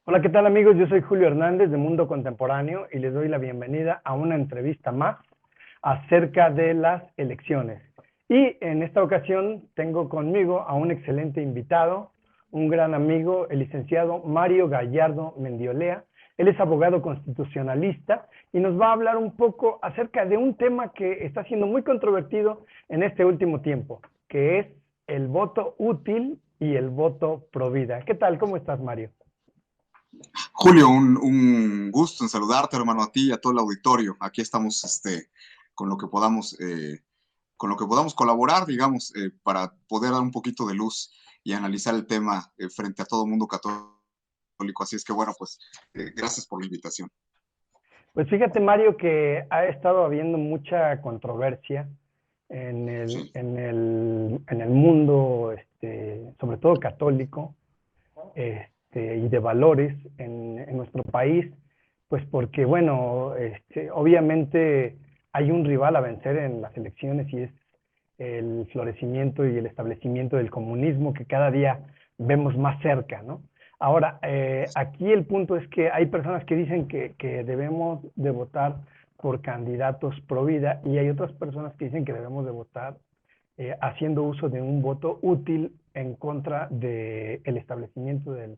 Hola, ¿qué tal amigos? Yo soy Julio Hernández de Mundo Contemporáneo y les doy la bienvenida a una entrevista más acerca de las elecciones. Y en esta ocasión tengo conmigo a un excelente invitado, un gran amigo, el licenciado Mario Gallardo Mendiolea. Él es abogado constitucionalista y nos va a hablar un poco acerca de un tema que está siendo muy controvertido en este último tiempo, que es el voto útil y el voto pro vida. ¿Qué tal? ¿Cómo estás, Mario? Julio, un gusto en saludarte, hermano, a ti y a todo el auditorio. Aquí estamos con lo que podamos, con lo que podamos colaborar, digamos, para poder dar un poquito de luz y analizar el tema frente a todo el mundo católico. Así es que, bueno, pues, gracias por la invitación. Pues fíjate, Mario, que ha estado habiendo mucha controversia Sí. en el mundo, sobre todo católico, y de valores en nuestro país, pues porque, bueno, obviamente hay un rival a vencer en las elecciones y es el florecimiento y el establecimiento del comunismo que cada día vemos más cerca, ¿no? Ahora, aquí el punto es que hay personas que dicen que debemos de votar por candidatos pro vida y hay otras personas que dicen que debemos de votar haciendo uso de un voto útil en contra del establecimiento del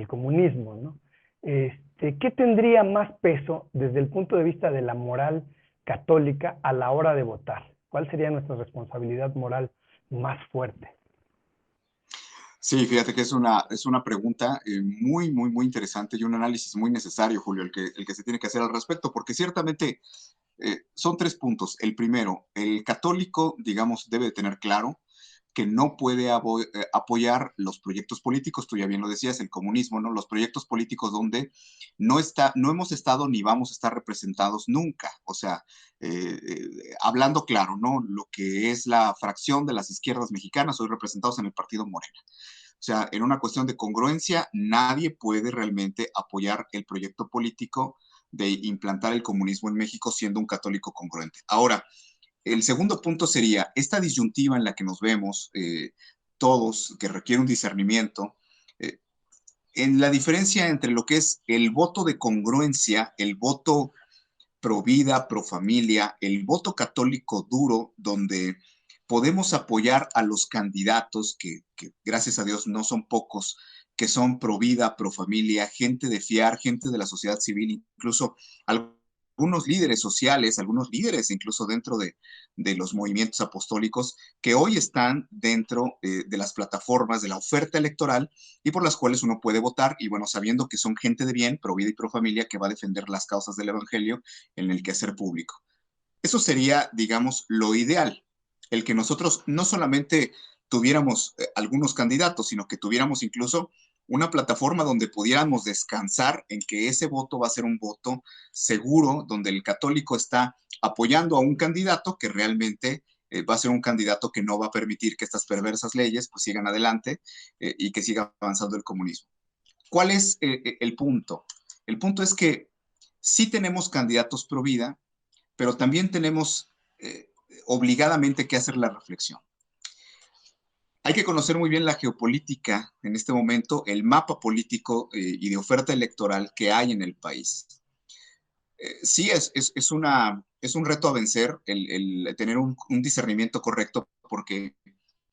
comunismo, ¿no? ¿Qué tendría más peso desde el punto de vista de la moral católica a la hora de votar? ¿Cuál sería nuestra responsabilidad moral más fuerte? Sí, fíjate que es una pregunta muy interesante y un análisis muy necesario, Julio, el que se tiene que hacer al respecto, porque ciertamente son tres puntos. El primero, el católico, digamos, debe de tener claro que no puede apoyar los proyectos políticos, tú ya bien lo decías, el comunismo, ¿no? Los proyectos políticos donde no hemos estado ni vamos a estar representados nunca. O sea, hablando claro, ¿no? Lo que es la fracción de las izquierdas mexicanas, hoy representados en el partido Morena. O sea, en una cuestión de congruencia, nadie puede realmente apoyar el proyecto político de implantar el comunismo en México siendo un católico congruente. Ahora, el segundo punto sería esta disyuntiva en la que nos vemos todos, que requiere un discernimiento, eh, en la diferencia entre lo que es el voto de congruencia, el voto pro vida, pro familia, el voto católico duro, donde podemos apoyar a los candidatos que gracias a Dios no son pocos, que son pro vida, pro familia, gente de fiar, gente de la sociedad civil, incluso algunos líderes sociales, algunos líderes incluso dentro de los movimientos apostólicos que hoy están dentro de las plataformas de la oferta electoral y por las cuales uno puede votar y bueno, sabiendo que son gente de bien, pro vida y pro familia, que va a defender las causas del evangelio en el quehacer público. Eso sería, digamos, lo ideal, el que nosotros no solamente tuviéramos algunos candidatos, sino que tuviéramos incluso una plataforma donde pudiéramos descansar en que ese voto va a ser un voto seguro, donde el católico está apoyando a un candidato que realmente va a ser un candidato que no va a permitir que estas perversas leyes pues sigan adelante y que siga avanzando el comunismo. ¿Cuál es el punto? El punto es que sí tenemos candidatos pro vida, pero también tenemos obligadamente que hacer la reflexión. Hay que conocer muy bien la geopolítica en este momento, el mapa político y de oferta electoral que hay en el país. Sí, es un reto a vencer el tener un discernimiento correcto, porque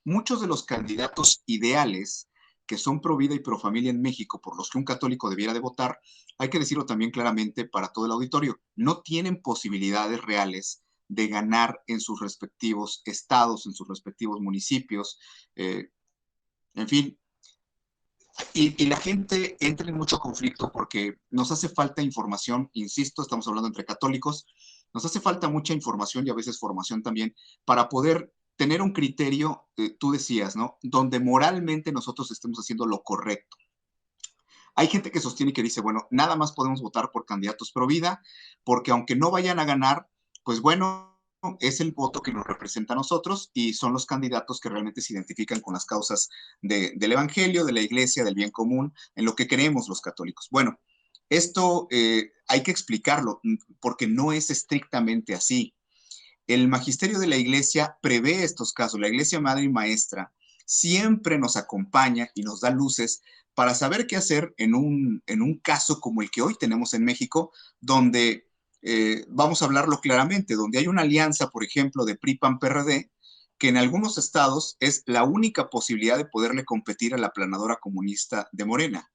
muchos de los candidatos ideales que son pro vida y pro familia en México, por los que un católico debiera de votar, hay que decirlo también claramente para todo el auditorio, no tienen posibilidades reales de ganar en sus respectivos estados, en sus respectivos municipios, eh, en fin. Y la gente entra en mucho conflicto porque nos hace falta información, insisto, estamos hablando entre católicos, nos hace falta mucha información y a veces formación también para poder tener un criterio, tú decías, ¿no? Donde moralmente nosotros estemos haciendo lo correcto. Hay gente que sostiene y que dice, bueno, nada más podemos votar por candidatos pro vida, porque aunque no vayan a ganar, pues bueno, es el voto que nos representa a nosotros y son los candidatos que realmente se identifican con las causas del Evangelio, de la Iglesia, del bien común, en lo que creemos los católicos. Bueno, esto hay que explicarlo porque no es estrictamente así. El magisterio de la Iglesia prevé estos casos. La Iglesia Madre y Maestra siempre nos acompaña y nos da luces para saber qué hacer en un caso como el que hoy tenemos en México, donde, vamos a hablarlo claramente, donde hay una alianza, por ejemplo, de PRI-PAN-PRD, que en algunos estados es la única posibilidad de poderle competir a la planadora comunista de Morena,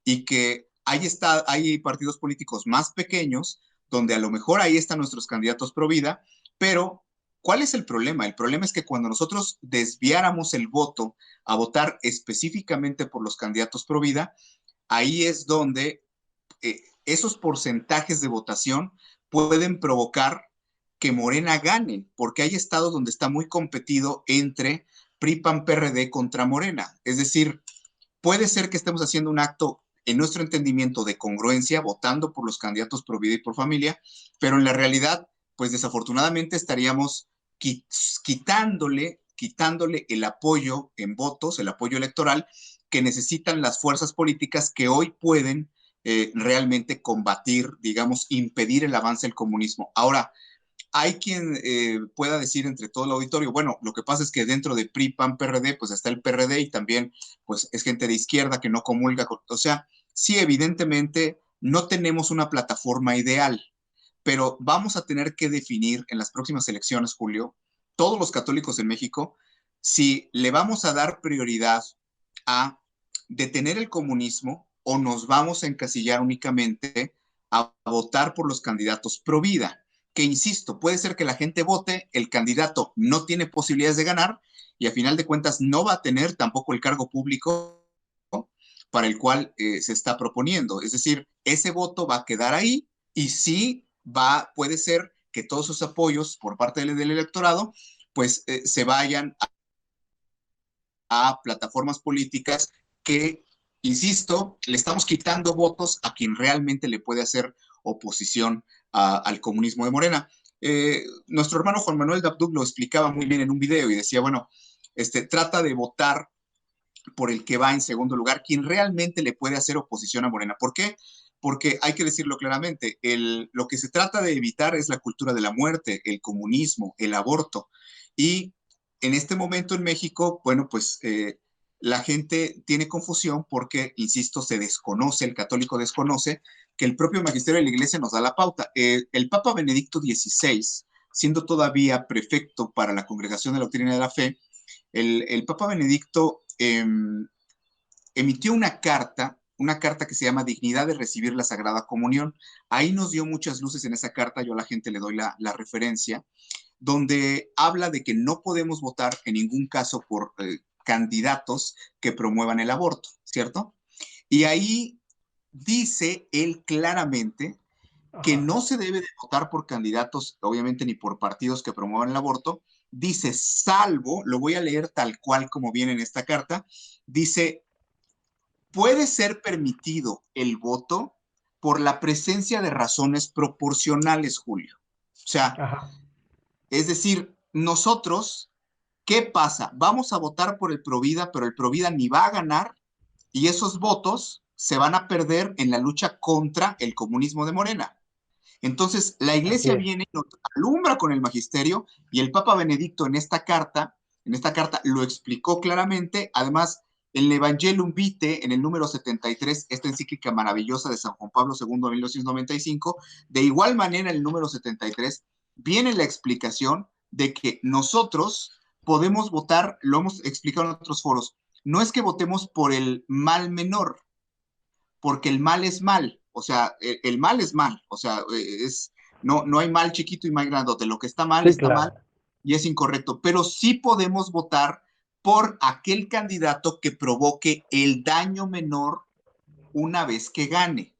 y que hay partidos políticos más pequeños donde a lo mejor ahí están nuestros candidatos pro vida, pero ¿cuál es el problema? El problema es que cuando nosotros desviáramos el voto a votar específicamente por los candidatos pro vida, ahí es donde esos porcentajes de votación pueden provocar que Morena gane, porque hay estados donde está muy competido entre PRI, PAN, PRD contra Morena. Es decir, puede ser que estemos haciendo un acto en nuestro entendimiento de congruencia, votando por los candidatos pro vida y por familia, pero en la realidad, pues desafortunadamente estaríamos quitándole el apoyo en votos, el apoyo electoral que necesitan las fuerzas políticas que hoy pueden realmente combatir, digamos, impedir el avance del comunismo. Ahora, hay quien pueda decir entre todo el auditorio, bueno, lo que pasa es que dentro de PRI, PAN, PRD, pues está el PRD y también pues es gente de izquierda que no comulga con, o sea, sí, evidentemente no tenemos una plataforma ideal, pero vamos a tener que definir en las próximas elecciones, Julio, todos los católicos en México, si le vamos a dar prioridad a detener el comunismo o nos vamos a encasillar únicamente a votar por los candidatos pro vida, que insisto, puede ser que la gente vote, el candidato no tiene posibilidades de ganar y a final de cuentas no va a tener tampoco el cargo público para el cual se está proponiendo. Es decir, ese voto va a quedar ahí y sí puede ser que todos sus apoyos por parte del electorado pues se vayan a plataformas políticas que, insisto, le estamos quitando votos a quien realmente le puede hacer oposición al comunismo de Morena. Nuestro hermano Juan Manuel Dabduc lo explicaba muy bien en un video y decía, bueno, trata de votar por el que va en segundo lugar, quien realmente le puede hacer oposición a Morena. ¿Por qué? Porque hay que decirlo claramente, lo que se trata de evitar es la cultura de la muerte, el comunismo, el aborto. Y en este momento en México, bueno, pues la gente tiene confusión porque, insisto, se desconoce, el católico desconoce que el propio magisterio de la iglesia nos da la pauta. El Papa Benedicto XVI, siendo todavía prefecto para la Congregación de la Doctrina de la Fe, el Papa Benedicto emitió una carta que se llama Dignidad de recibir la Sagrada Comunión. Ahí nos dio muchas luces en esa carta, yo a la gente le doy la referencia, donde habla de que no podemos votar en ningún caso por candidatos que promuevan el aborto, ¿cierto? Y ahí dice él claramente que no se debe de votar por candidatos, obviamente ni por partidos que promuevan el aborto. Dice, salvo, lo voy a leer tal cual como viene en esta carta, dice, puede ser permitido el voto por la presencia de razones proporcionales, Julio. O sea, Ajá. es decir, nosotros, ¿qué pasa? Vamos a votar por el Provida, pero el Provida ni va a ganar y esos votos se van a perder en la lucha contra el comunismo de Morena. Entonces, la Así iglesia es. viene y nos alumbra con el magisterio y el Papa Benedicto en esta carta lo explicó claramente. Además, el Evangelium Vitae, en el número 73, esta encíclica maravillosa de San Juan Pablo II de 1995, de igual manera, en el número 73, viene la explicación de que nosotros podemos votar, lo hemos explicado en otros foros, no es que votemos por el mal menor, porque el mal es mal, o sea, el mal es mal, o sea, no hay mal chiquito y mal grandote, lo que Sí, está mal claro. y es incorrecto, pero sí podemos votar por aquel candidato que provoque el daño menor una vez que gane.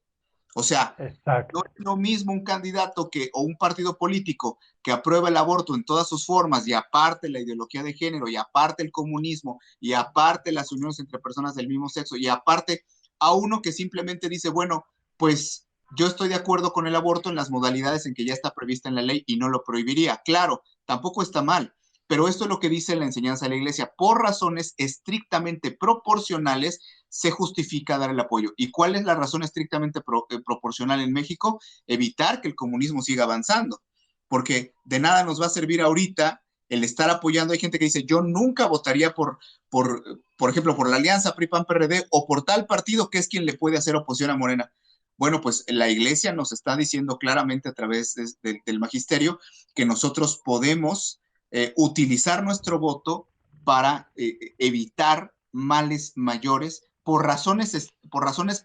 O sea, no Exacto. es lo mismo un candidato o un partido político que aprueba el aborto en todas sus formas y aparte la ideología de género y aparte el comunismo y aparte las uniones entre personas del mismo sexo y aparte a uno que simplemente dice, bueno, pues yo estoy de acuerdo con el aborto en las modalidades en que ya está prevista en la ley y no lo prohibiría. Claro, tampoco está mal, pero esto es lo que dice la enseñanza de la iglesia. Por razones estrictamente proporcionales se justifica dar el apoyo. ¿Y cuál es la razón estrictamente proporcional en México? Evitar que el comunismo siga avanzando, porque de nada nos va a servir ahorita el estar apoyando. Hay gente que dice, yo nunca votaría por por ejemplo, por la alianza PRI-PAN-PRD o por tal partido que es quien le puede hacer oposición a Morena. Bueno, pues la iglesia nos está diciendo claramente a través del magisterio que nosotros podemos utilizar nuestro voto para evitar males mayores por razones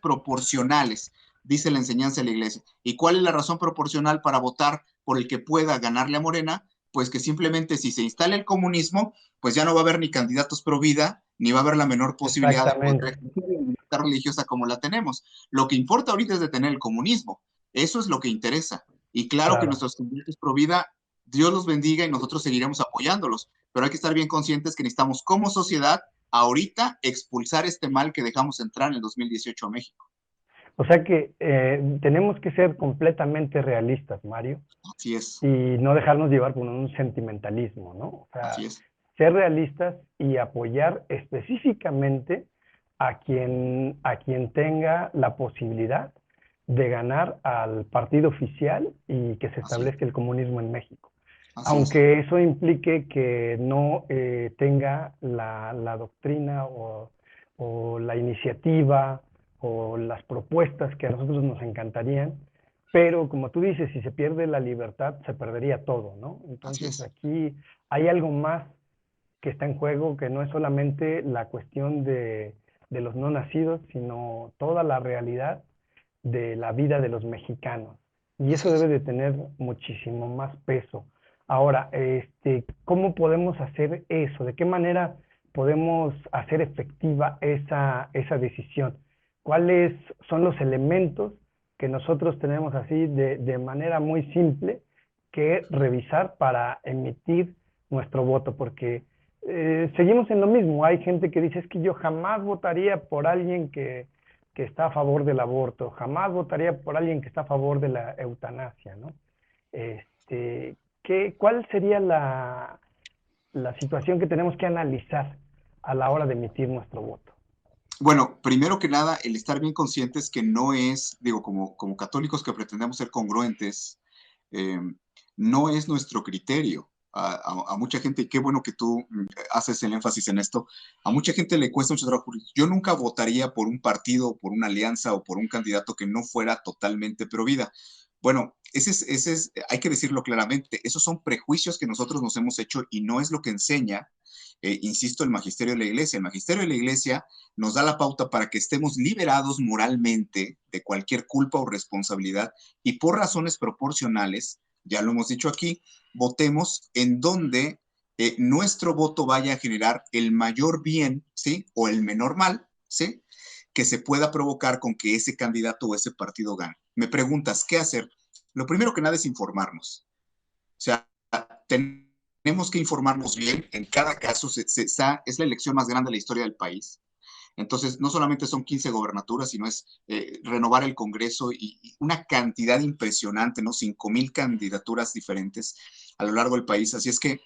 proporcionales, dice la enseñanza de la iglesia. ¿Y cuál es la razón proporcional para votar por el que pueda ganarle a Morena? Pues que simplemente si se instala el comunismo, pues ya no va a haber ni candidatos pro vida, ni va a haber la menor posibilidad de poder Exactamente. ejercer la libertad religiosa como la tenemos. Lo que importa ahorita es detener el comunismo. Eso es lo que interesa. Y claro que Claro. nuestros candidatos pro vida, Dios los bendiga y nosotros seguiremos apoyándolos. Pero hay que estar bien conscientes que necesitamos como sociedad ahorita expulsar este mal que dejamos entrar en el 2018 a México. O sea que tenemos que ser completamente realistas, Mario, Así es, y no dejarnos llevar por un sentimentalismo, ¿no? O así sea, es, ser realistas y apoyar específicamente a quien tenga la posibilidad de ganar al partido oficial y que se así es, establezca el comunismo en México. así es, Aunque eso implique que no tenga la doctrina o la iniciativa o las propuestas que a nosotros nos encantarían, pero como tú dices, si se pierde la libertad, se perdería todo, ¿no? así Entonces es. aquí hay algo más que está en juego, que no es solamente la cuestión de los no nacidos, sino toda la realidad de la vida de los mexicanos. Y Así eso debe es. de tener muchísimo más peso. Ahora, ¿cómo podemos hacer eso? ¿De qué manera podemos hacer efectiva esa decisión? ¿Cuáles son los elementos que nosotros tenemos así de manera muy simple que revisar para emitir nuestro voto? Porque seguimos en lo mismo. Hay gente que dice, es que yo jamás votaría por alguien que está a favor del aborto, jamás votaría por alguien que está a favor de la eutanasia, ¿no? Este, ¿Cuál sería la situación que tenemos que analizar a la hora de emitir nuestro voto? Bueno, primero que nada, el estar bien conscientes que no es, digo, como católicos que pretendemos ser congruentes, eh, no es nuestro criterio. A mucha gente, y qué bueno que tú haces el énfasis en esto, a mucha gente le cuesta mucho trabajo. Yo nunca votaría por un partido, por una alianza o por un candidato que no fuera totalmente pro vida. Bueno, hay que decirlo claramente, esos son prejuicios que nosotros nos hemos hecho y no es lo que enseña, insisto, el magisterio de la iglesia. El magisterio de la iglesia nos da la pauta para que estemos liberados moralmente de cualquier culpa o responsabilidad y por razones proporcionales, ya lo hemos dicho aquí, votemos en donde nuestro voto vaya a generar el mayor bien, ¿sí? O el menor mal, ¿sí? Que se pueda provocar con que ese candidato o ese partido gane. Me preguntas, ¿qué hacer? Lo primero que nada es informarnos. O sea, tenemos que informarnos bien. En cada caso, es la elección más grande de la historia del país. Entonces, no solamente son 15 gobernaturas, sino es renovar el Congreso y una cantidad impresionante, ¿no? 5,000 candidaturas diferentes a lo largo del país. Así es que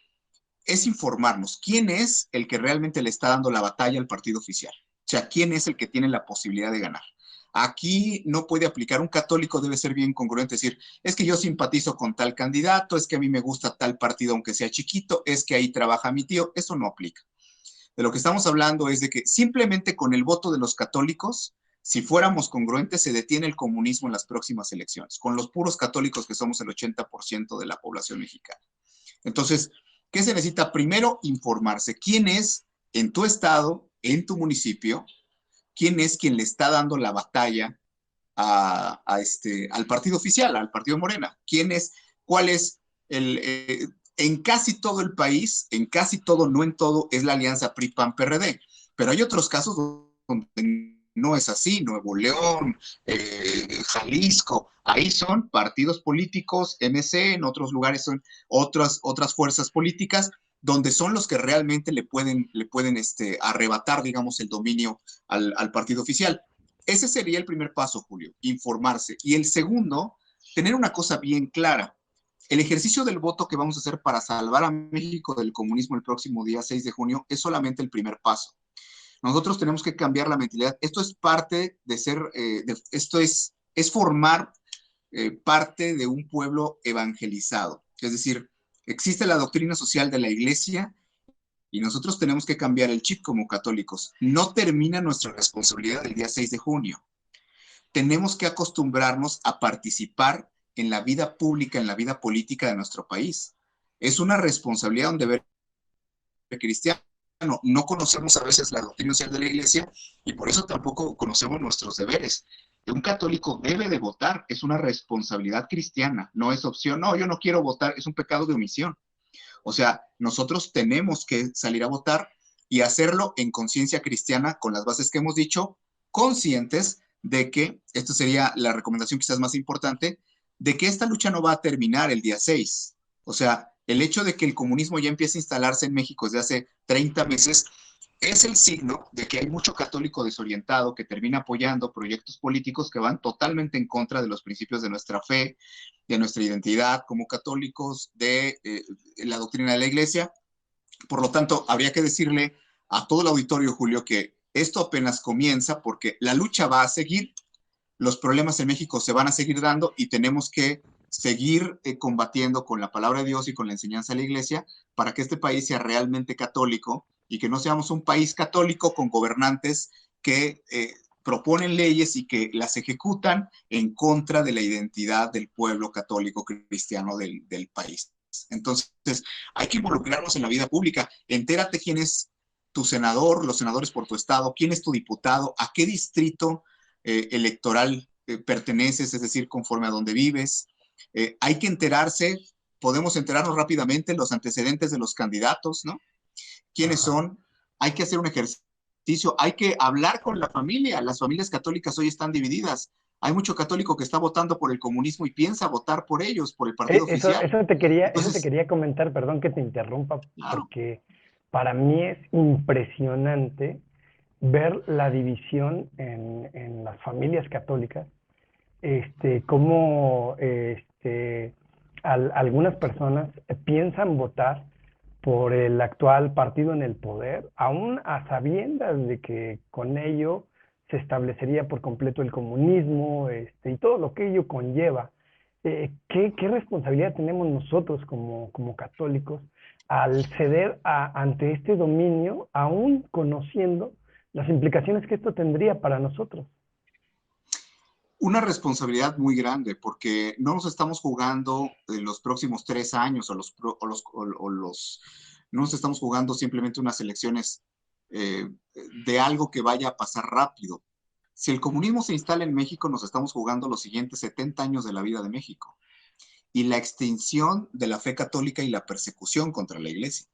es informarnos quién es el que realmente le está dando la batalla al partido oficial. O sea, quién es el que tiene la posibilidad de ganar. Aquí no puede aplicar, un católico debe ser bien congruente, decir, es que yo simpatizo con tal candidato, es que a mí me gusta tal partido aunque sea chiquito, es que ahí trabaja mi tío, eso no aplica. De lo que estamos hablando es de que simplemente con el voto de los católicos, si fuéramos congruentes, se detiene el comunismo en las próximas elecciones, con los puros católicos que somos el 80% de la población mexicana. Entonces, ¿qué se necesita? Primero, informarse. ¿Quién es en tu estado, en tu municipio, quién es quien le está dando la batalla al partido oficial, al partido Morena? ¿Quién es? ¿Cuál es en casi todo el país, en casi todo, no en todo, es la alianza PRI-PAN-PRD. Pero hay otros casos donde no es así, Nuevo León, Jalisco, ahí son partidos políticos, MC, en otros lugares son otras fuerzas políticas, donde son los que realmente le pueden arrebatar, digamos, el dominio al partido oficial. Ese sería el primer paso, Julio, informarse. Y el segundo, tener una cosa bien clara. El ejercicio del voto que vamos a hacer para salvar a México del comunismo el próximo día 6 de junio es solamente el primer paso. Nosotros tenemos que cambiar la mentalidad. Esto es parte de ser, esto es formar parte de un pueblo evangelizado. Es decir, existe la doctrina social de la iglesia Y nosotros tenemos que cambiar el chip como católicos. No termina nuestra responsabilidad el día 6 de junio. Tenemos que acostumbrarnos a participar en la vida pública, en la vida política de nuestro país. Es una responsabilidad, un deber cristiano. No conocemos a veces la doctrina social de la iglesia y por eso tampoco conocemos nuestros deberes. Un católico debe de votar, es una responsabilidad cristiana, no es opción. No, yo no quiero votar, es un pecado de omisión. O sea, nosotros tenemos que salir a votar y hacerlo en conciencia cristiana con las bases que hemos dicho, conscientes de que, esto sería la recomendación quizás más importante, de que esta lucha no va a terminar el día 6. O sea, el hecho de que el comunismo ya empiece a instalarse en México desde hace 30 meses es el signo de que hay mucho católico desorientado que termina apoyando proyectos políticos que van totalmente en contra de los principios de nuestra fe, de nuestra identidad como católicos, de la doctrina de la iglesia. Por lo tanto, habría que decirle a todo el auditorio, Julio, que esto apenas comienza porque la lucha va a seguir, los problemas en México se van a seguir dando y tenemos que seguir combatiendo con la palabra de Dios y con la enseñanza de la iglesia para que este país sea realmente católico y que no seamos un país católico con gobernantes que proponen leyes y que las ejecutan en contra de la identidad del pueblo católico cristiano del país. Entonces, hay que involucrarnos en la vida pública. Entérate quién es tu senador, los senadores por tu estado, quién es tu diputado, a qué distrito electoral perteneces, es decir, conforme a donde vives. Hay que enterarse, podemos enterarnos rápidamente los antecedentes de los candidatos, ¿no? ¿Quiénes son? Hay que hacer un ejercicio, hay que hablar con la familia. Las familias católicas hoy están divididas. Hay mucho católico que está votando por el comunismo y piensa votar por ellos, por el partido oficial. Eso te quería comentar, perdón que te interrumpa, Claro. porque para mí es impresionante ver la división en las familias católicas, cómo algunas personas piensan votar por el actual partido en el poder, aún a sabiendas de que con ello se establecería por completo el comunismo, y todo lo que ello conlleva. ¿Qué responsabilidad tenemos nosotros como católicos al ceder ante este dominio, aún conociendo las implicaciones que esto tendría para nosotros? Una responsabilidad muy grande porque no nos estamos jugando en los próximos 3 años no nos estamos jugando simplemente unas elecciones de algo que vaya a pasar rápido. Si el comunismo se instala en México, nos estamos jugando los siguientes 70 años de la vida de México y la extinción de la fe católica y la persecución contra la iglesia.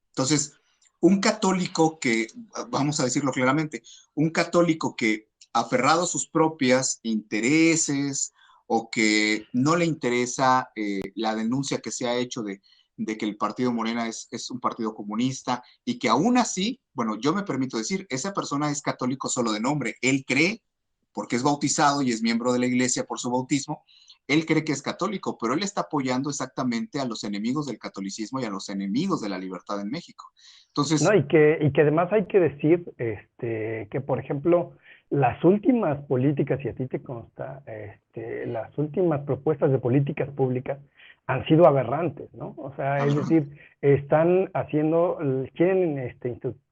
Entonces, un católico que, vamos a decirlo claramente, un católico que aferrado a sus propios intereses o que no le interesa la denuncia que se ha hecho de que el partido Morena es un partido comunista y que aún así, bueno, yo me permito decir, esa persona es católico solo de nombre, él cree, porque es bautizado y es miembro de la iglesia por su bautismo, él cree que es católico, pero él está apoyando exactamente a los enemigos del catolicismo y a los enemigos de la libertad en México. No, Entonces, y que además hay que decir que, por ejemplo, las últimas políticas, y a ti te consta, las últimas propuestas de políticas públicas han sido aberrantes, ¿no? O sea, es decir, están haciendo, quieren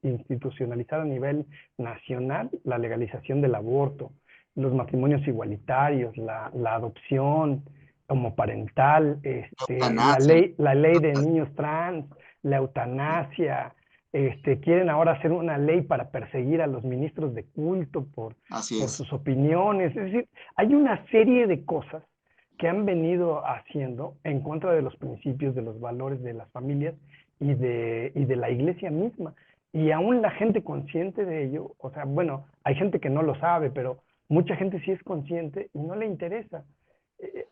institucionalizar a nivel nacional la legalización del aborto, los matrimonios igualitarios, la adopción homoparental, eutanasia, la ley de niños trans, la eutanasia. Quieren ahora hacer una ley para perseguir a los ministros de culto así por es. sus opiniones. Es decir, hay una serie de cosas que han venido haciendo en contra de los principios, de los valores de las familias y de la iglesia misma. Y aún la gente consciente de ello, o sea, bueno, hay gente que no lo sabe, pero mucha gente sí es consciente y no le interesa.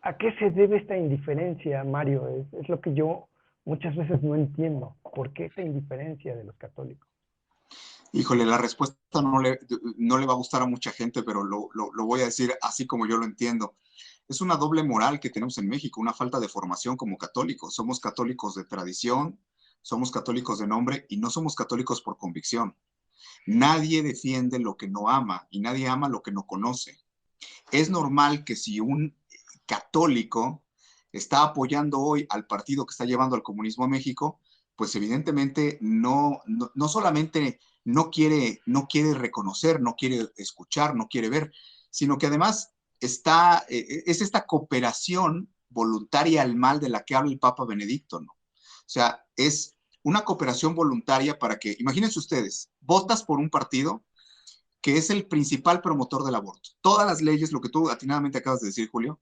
¿A qué se debe esta indiferencia, Mario? Es lo que yo muchas veces no entiendo. ¿Por qué esta indiferencia de los católicos? Híjole, la respuesta no le va a gustar a mucha gente, pero lo voy a decir así como yo lo entiendo. Es una doble moral que tenemos en México, una falta de formación como católicos. Somos católicos de tradición, somos católicos de nombre y no somos católicos por convicción. Nadie defiende lo que no ama y nadie ama lo que no conoce. Es normal que si un católico está apoyando hoy al partido que está llevando al comunismo a México, pues evidentemente no solamente no quiere reconocer, no quiere escuchar, no quiere ver, sino que además es esta cooperación voluntaria al mal de la que habla el Papa Benedicto, ¿no? O sea, es una cooperación voluntaria para que, imagínense ustedes, votas por un partido que es el principal promotor del aborto. Todas las leyes, lo que tú atinadamente acabas de decir, Julio,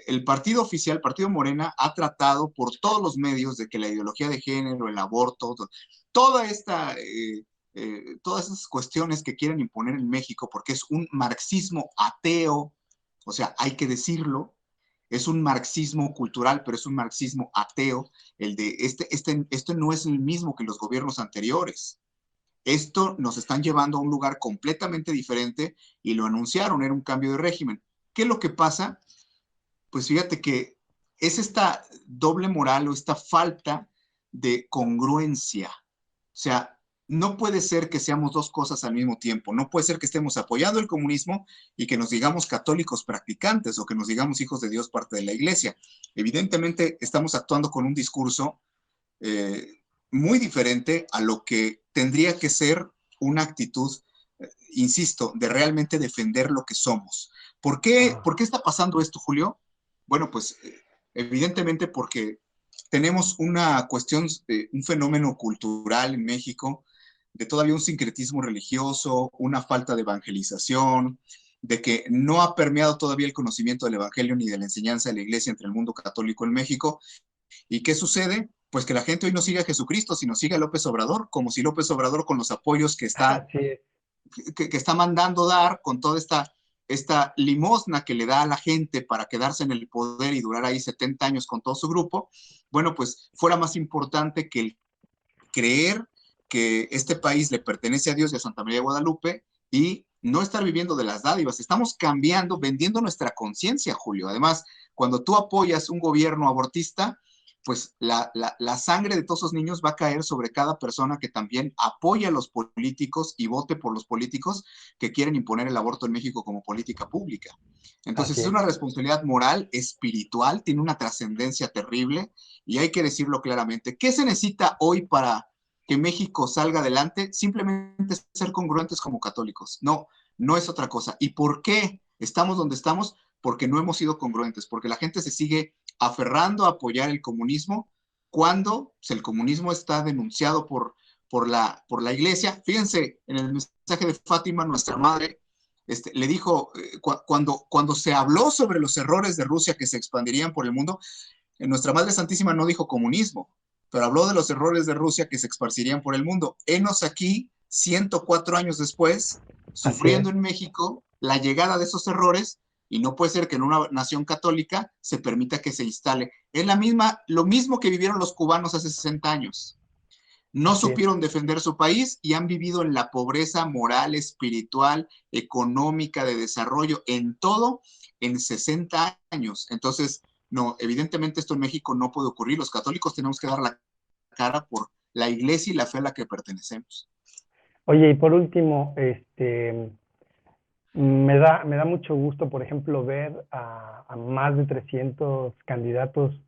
el partido oficial, Partido Morena, ha tratado por todos los medios de que la ideología de género, el aborto, toda todas esas cuestiones que quieren imponer en México, porque es un marxismo ateo, o sea, hay que decirlo, es un marxismo cultural, pero es un marxismo ateo, el de esto no es el mismo que los gobiernos anteriores. Esto nos están llevando a un lugar completamente diferente y lo anunciaron, era un cambio de régimen. ¿Qué es lo que pasa? Pues fíjate que es esta doble moral o esta falta de congruencia. O sea, no puede ser que seamos dos cosas al mismo tiempo. No puede ser que estemos apoyando el comunismo y que nos digamos católicos practicantes o que nos digamos hijos de Dios, parte de la iglesia. Evidentemente estamos actuando con un discurso eh, muy diferente a lo que tendría que ser una actitud, insisto, de realmente defender lo que somos. Ah, ¿Por qué está pasando esto, Julio? Bueno, pues evidentemente porque tenemos una cuestión, un fenómeno cultural en México, de todavía un sincretismo religioso, una falta de evangelización, de que no ha permeado todavía el conocimiento del Evangelio ni de la enseñanza de la Iglesia entre el mundo católico en México. ¿Y qué sucede? Pues que la gente hoy no sigue a Jesucristo, sino sigue a López Obrador, como si López Obrador con los apoyos así es, que está mandando dar, con toda esta limosna que le da a la gente para quedarse en el poder y durar ahí 70 años con todo su grupo, bueno, pues fuera más importante que el creer que este país le pertenece a Dios y a Santa María de Guadalupe y no estar viviendo de las dádivas. Estamos cambiando, vendiendo nuestra conciencia, Julio. Además, cuando tú apoyas un gobierno abortista, pues la sangre de todos esos niños va a caer sobre cada persona que también apoya a los políticos y vote por los políticos que quieren imponer el aborto en México como política pública. Entonces así es es. una responsabilidad moral, espiritual, tiene una trascendencia terrible y hay que decirlo claramente. ¿Qué se necesita hoy para que México salga adelante? Simplemente ser congruentes como católicos. No es otra cosa. ¿Y por qué estamos donde estamos? Porque no hemos sido congruentes, porque la gente se sigue aferrando a apoyar el comunismo cuando pues, el comunismo está denunciado por la iglesia. Fíjense, en el mensaje de Fátima, nuestra madre, le dijo, cuando se habló sobre los errores de Rusia que se expandirían por el mundo, nuestra Madre Santísima no dijo comunismo, pero habló de los errores de Rusia que se esparcirían por el mundo. Henos aquí, 104 años después, Así es. sufriendo en México la llegada de esos errores, y no puede ser que en una nación católica se permita que se instale. Es lo mismo que vivieron los cubanos hace 60 años. No Así es. supieron defender su país y han vivido en la pobreza moral, espiritual, económica, de desarrollo, en todo, en 60 años. Entonces, no, evidentemente esto en México no puede ocurrir. Los católicos tenemos que dar la cara por la iglesia y la fe a la que pertenecemos. Oye, y por último, me da mucho gusto, por ejemplo, ver a más de 300 candidatos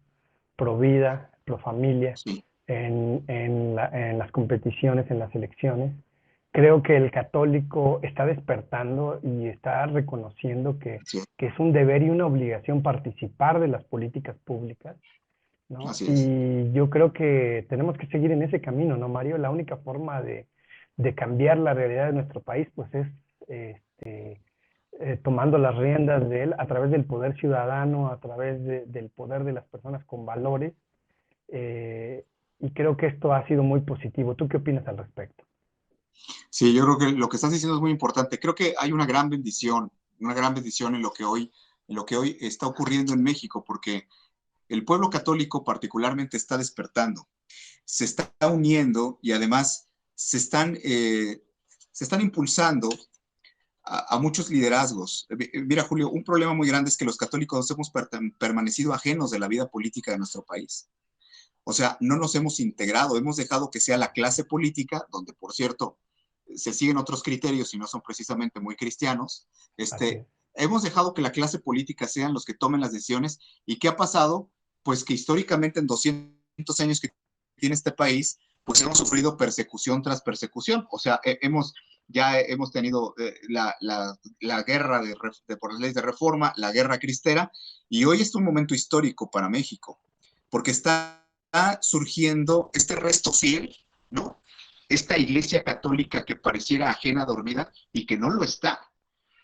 pro vida, pro familia Sí, en las competiciones, en las elecciones. Creo que el católico está despertando y está reconociendo así es. que es un deber y una obligación participar de las políticas públicas, ¿no? Así es. Y yo creo que tenemos que seguir en ese camino, ¿no, Mario? La única forma de cambiar la realidad de nuestro país, pues es este, tomando las riendas de él a través del poder ciudadano, a través del poder de las personas con valores, eh, y creo que esto ha sido muy positivo. ¿Tú qué opinas al respecto? Sí, yo creo que lo que estás diciendo es muy importante. Creo que hay una gran bendición en lo que hoy está ocurriendo en México, porque el pueblo católico particularmente está despertando, se está uniendo y además se están impulsando a muchos liderazgos. Mira, Julio, un problema muy grande es que los católicos hemos permanecido ajenos de la vida política de nuestro país. O sea, no nos hemos integrado, hemos dejado que sea la clase política, donde por cierto se siguen otros criterios y no son precisamente muy cristianos. Así es. Hemos dejado que la clase política sean los que tomen las decisiones. ¿Y qué ha pasado? Pues que históricamente en 200 años que en este país, pues hemos sufrido persecución tras persecución. O sea, ya hemos tenido la guerra por las leyes de reforma, la guerra cristera, y hoy es un momento histórico para México, porque está surgiendo este resto fiel, ¿no? Esta iglesia católica que pareciera ajena, dormida, y que no lo está.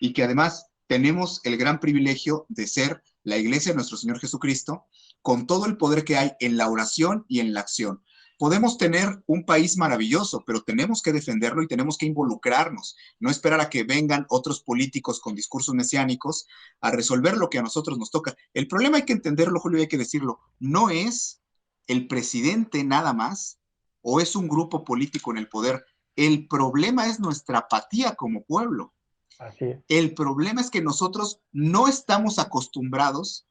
Y que además tenemos el gran privilegio de ser la iglesia de nuestro Señor Jesucristo, con todo el poder que hay en la oración y en la acción. Podemos tener un país maravilloso, pero tenemos que defenderlo y tenemos que involucrarnos, no esperar a que vengan otros políticos con discursos mesiánicos a resolver lo que a nosotros nos toca. El problema hay que entenderlo, Julio, y hay que decirlo, no es el presidente nada más o es un grupo político en el poder. El problema es nuestra apatía como pueblo. Así es. El problema es que nosotros no estamos acostumbrados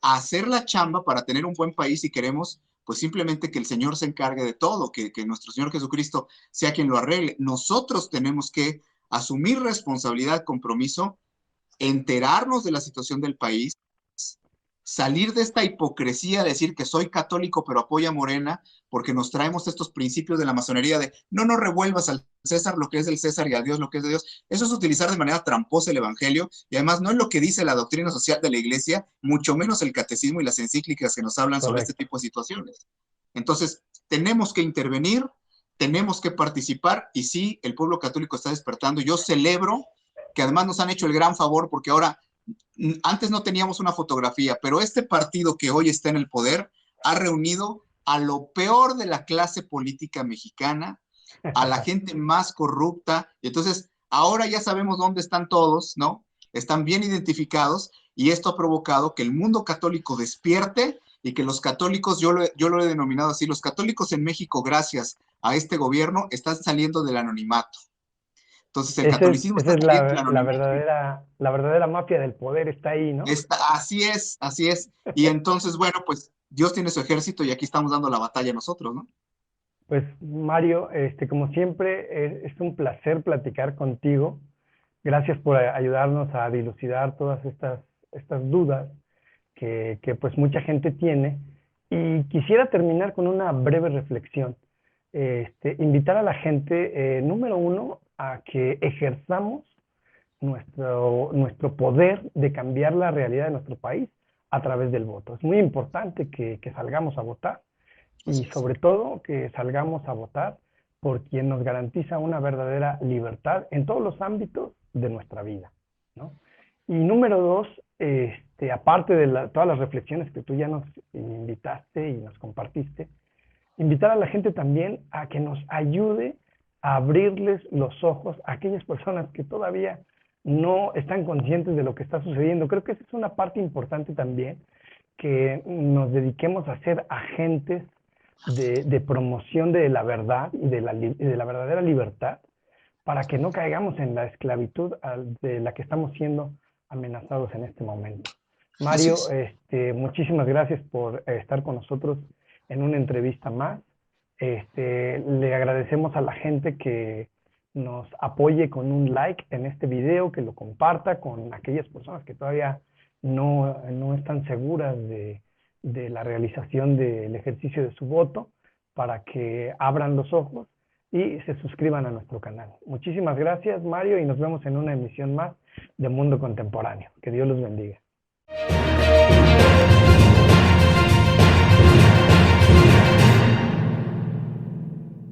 a hacer la chamba para tener un buen país y queremos pues simplemente que el Señor se encargue de todo, que nuestro Señor Jesucristo sea quien lo arregle. Nosotros tenemos que asumir responsabilidad, compromiso, enterarnos de la situación del país, salir de esta hipocresía, decir que soy católico pero apoya a Morena, porque nos traemos estos principios de la masonería de no nos revuelvas al César lo que es del César y a Dios lo que es de Dios. Eso es utilizar de manera tramposa el evangelio y además no es lo que dice la doctrina social de la iglesia, mucho menos el catecismo y las encíclicas que nos hablan sobre este tipo de situaciones. Entonces, tenemos que intervenir, tenemos que participar y sí, el pueblo católico está despertando. Yo celebro que además nos han hecho el gran favor porque ahora antes no teníamos una fotografía, pero este partido que hoy está en el poder ha reunido a lo peor de la clase política mexicana, a la gente más corrupta, y entonces ahora ya sabemos dónde están todos, ¿no? Están bien identificados, y esto ha provocado que el mundo católico despierte, y que los católicos, yo lo he denominado así, los católicos en México, gracias a este gobierno, están saliendo del anonimato. Entonces el catolicismo Esa está es saliendo del la anonimato. verdadera mafia del poder, está ahí, ¿no? Así es, así es. Y entonces, bueno, pues Dios tiene su ejército y aquí estamos dando la batalla nosotros, ¿no? Pues Mario, como siempre, es un placer platicar contigo. Gracias por ayudarnos a dilucidar todas estas dudas que pues mucha gente tiene. Y quisiera terminar con una breve reflexión. Invitar a la gente, número uno, a que ejerzamos nuestro poder de cambiar la realidad de nuestro país a través del voto. Es muy importante que salgamos a votar y sobre todo que salgamos a votar por quien nos garantiza una verdadera libertad en todos los ámbitos de nuestra vida, ¿no? Y número dos, aparte de todas las reflexiones que tú ya nos invitaste y nos compartiste, invitar a la gente también a que nos ayude a abrirles los ojos a aquellas personas que todavía no están conscientes de lo que está sucediendo. Creo que esa es una parte importante también, que nos dediquemos a ser agentes de promoción de la verdad y de la verdadera libertad, para que no caigamos en la esclavitud de la que estamos siendo amenazados en este momento. Mario, muchísimas gracias por estar con nosotros en una entrevista más. Le agradecemos a la gente que nos apoye con un like en este video, que lo comparta con aquellas personas que todavía no están seguras de la realización del ejercicio de su voto, para que abran los ojos y se suscriban a nuestro canal. Muchísimas gracias, Mario, y nos vemos en una emisión más de Mundo Contemporáneo. Que Dios los bendiga.